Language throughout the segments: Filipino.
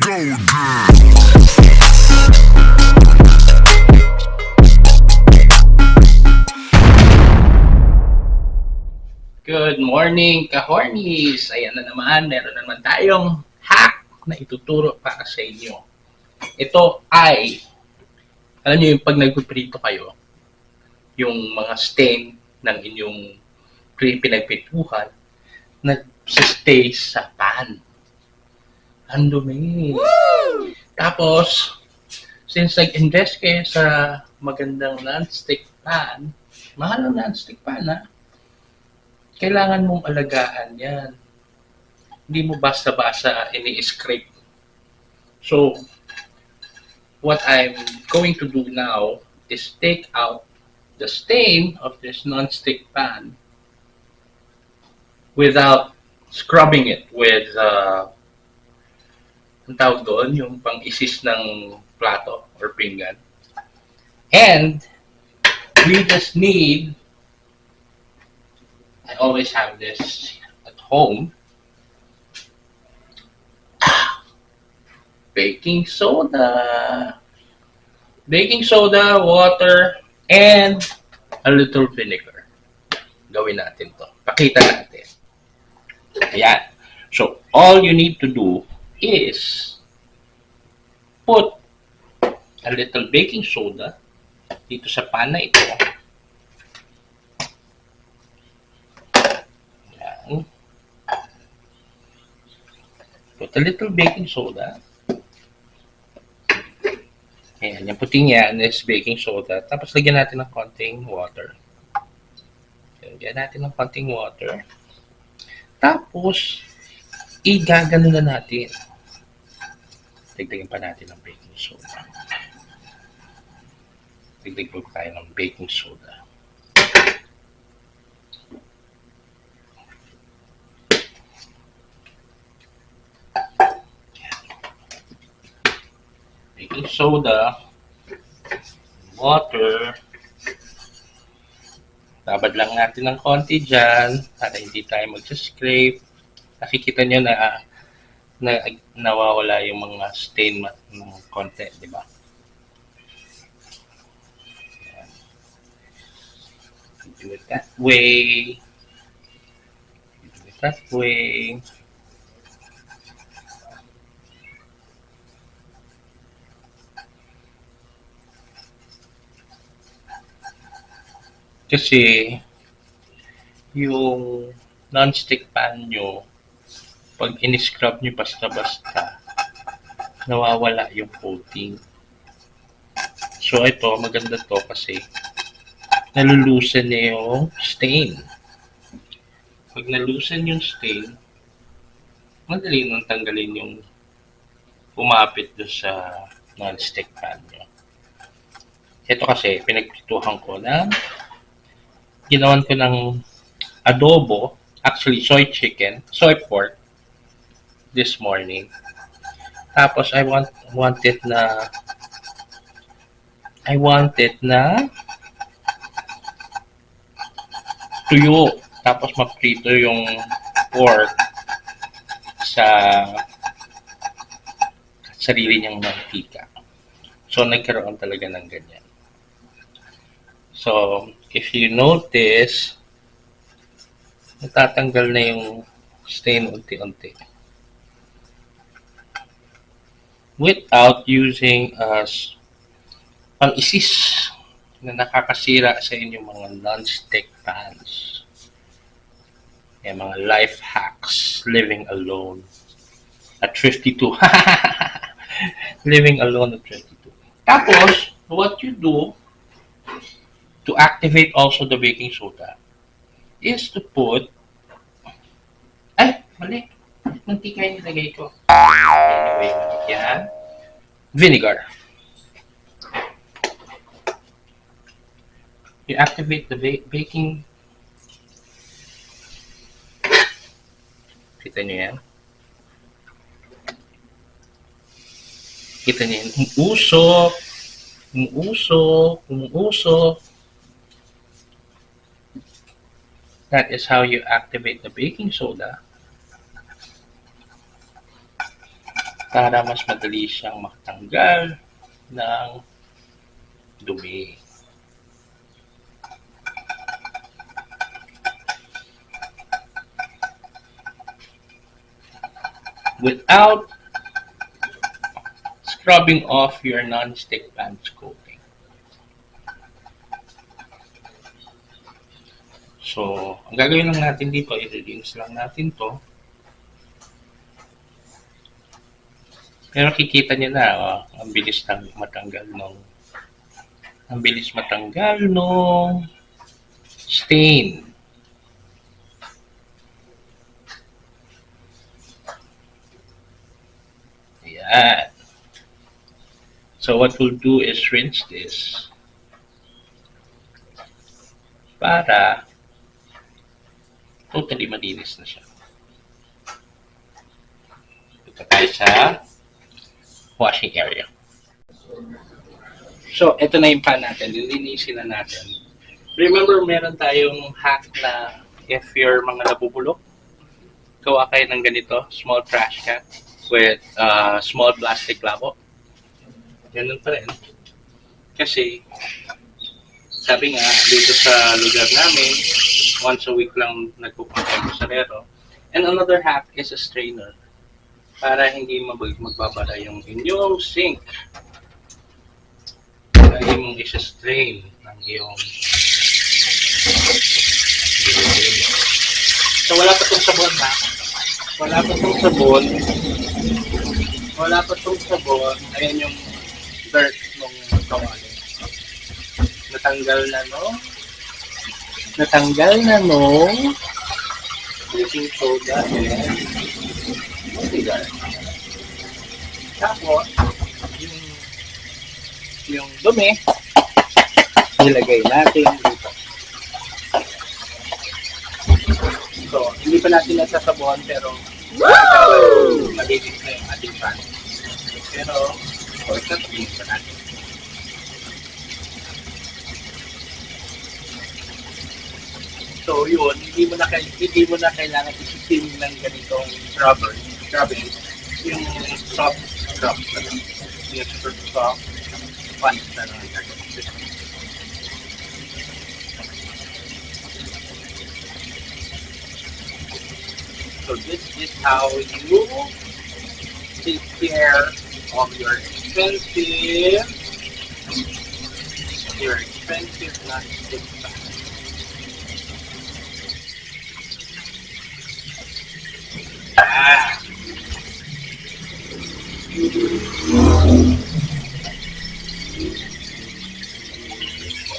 Good morning, ka-hornies! Ayan na naman, meron na naman tayong hack na ituturo para sa inyo. Ito ay, alam niyo yung pag nagpiprito kayo, yung mga stain ng inyong pinagpituhan, nag-stay sa pan. Ang dumi. Tapos, since nag-invest kayo sa magandang non-stick pan, mahal ang non-stick pan ha, kailangan mong alagaan yan. Hindi mo basta-basta ini-scrape. So, what I'm going to do now is take out the stain of this non-stick pan without scrubbing it with ang tawag doon, yung pang-isis ng plato or pinggan. And we just need, I always have this at home, baking soda, water, and a little vinegar. Gawin natin to. Pakita natin. Ayan. So, all you need to do is put a little baking soda dito sa pan na ito. Ayan. Put a little baking soda. Ayan, yung puting yan is baking soda. Tapos lagyan natin ng konting water. Lagyan natin ng konting water. Tapos, igagano na natin. Dagdagan pa natin ng baking soda. Dagdag pa tayo ng baking soda. Baking soda, water, babad lang natin ng konti dyan para hindi tayo mag-scrape. Nakikita nyo na nawawala yung mga stain ng konti, di ba? Do it that way. Do it that way. Kasi yung non-stick pan nyo, pag in-scrub nyo basta-basta, nawawala yung coating. So ito, maganda to kasi nalulusan niya yung stain. Pag nalusan yung stain, madali nang tanggalin yung umapit doon sa non-stick pan nyo. Ito kasi, pinagpituhan ko na ginawan ko ng adobo, actually soy pork this morning. Tapos I want it na tuyo. Tapos maprito yung pork sa sarili niyang mantika. So nagkaroon talaga ng ganyan. So, if you notice, natatanggal na yung stain unti-unti. Without using pang-isis na nakakasira sa inyong mga non-stick pans. Yung mga life hacks, living alone at 52. Living alone at 52. Tapos, what you do to activate also the baking soda is to put, mali, mantika yung nilagay ko. Anyway, yan, vinegar. You activate the baking. Kita nyo yan? Kita nyo yan? Umuusok. That is how you activate the baking soda. para mas madali siyang makatanggal ng dumi. Without scrubbing off your non-stick pans coating. So, ang gagawin lang natin dito, i-rinse lang natin to. Pero kikita niyo na, ang bilis matanggal nung stain. Ayan. So what we'll do is rinse this para totally malinis na siya. Ito tayo sa washing area. So, ito na yung pan natin. Lilinisin na natin. Remember, meron tayong hack na if your mga nabubulok, gawa kayo ng ganito, small trash can with small plastic labo. Ganun pa rin. Kasi, sabi nga, dito sa lugar namin, once a week lang nagpupunta yung sarero. And another hack is a strainer para hindi magbabara yung inyong sink. Lagi mong isa-strain ng iyong so wala pa tong sabon na. Wala pa tong sabon. Ayan yung dirt nung kawali. Natanggal na nung baking soda and vinegar. Tapos, yung dumi, nilagay natin dito. So, hindi pa natin nasasabon pero malinis na yung ating pan. Pero, of course, sabihin pa natin. So, yun, hindi mo na kailangan isisim ng ganitong scrubbing. Yung soft scrub na lang. Yung super soft pan na lang ang gagawin. So this is how you take care of your expensive non-stick pan.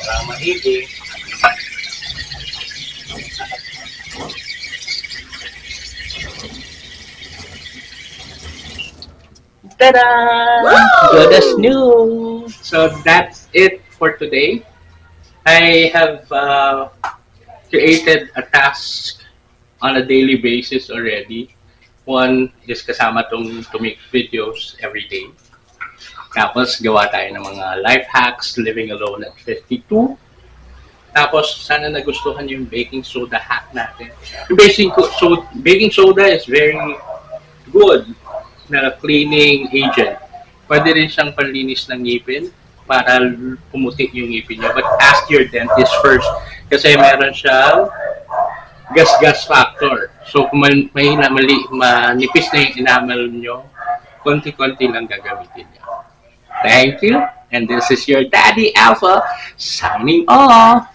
Para maigi. Ta-da! Good as new! So that's it for today. I have created a task on a daily basis already. One is kasama to make videos every day. Tapos gawa tayo ng mga life hacks, living alone at 52. Tapos sana nagustuhan yung baking soda hack natin. Yung baking soda is very good na cleaning agent. Pwede rin siyang panlinis ng ngipin para pumuti yung ngipin niyo. But ask your dentist first kasi meron siyang gas factor. So kung manipis na yung enamel nyo, konti-konti lang gagamitin nyo. Thank you. And this is your Daddy Alpha signing off.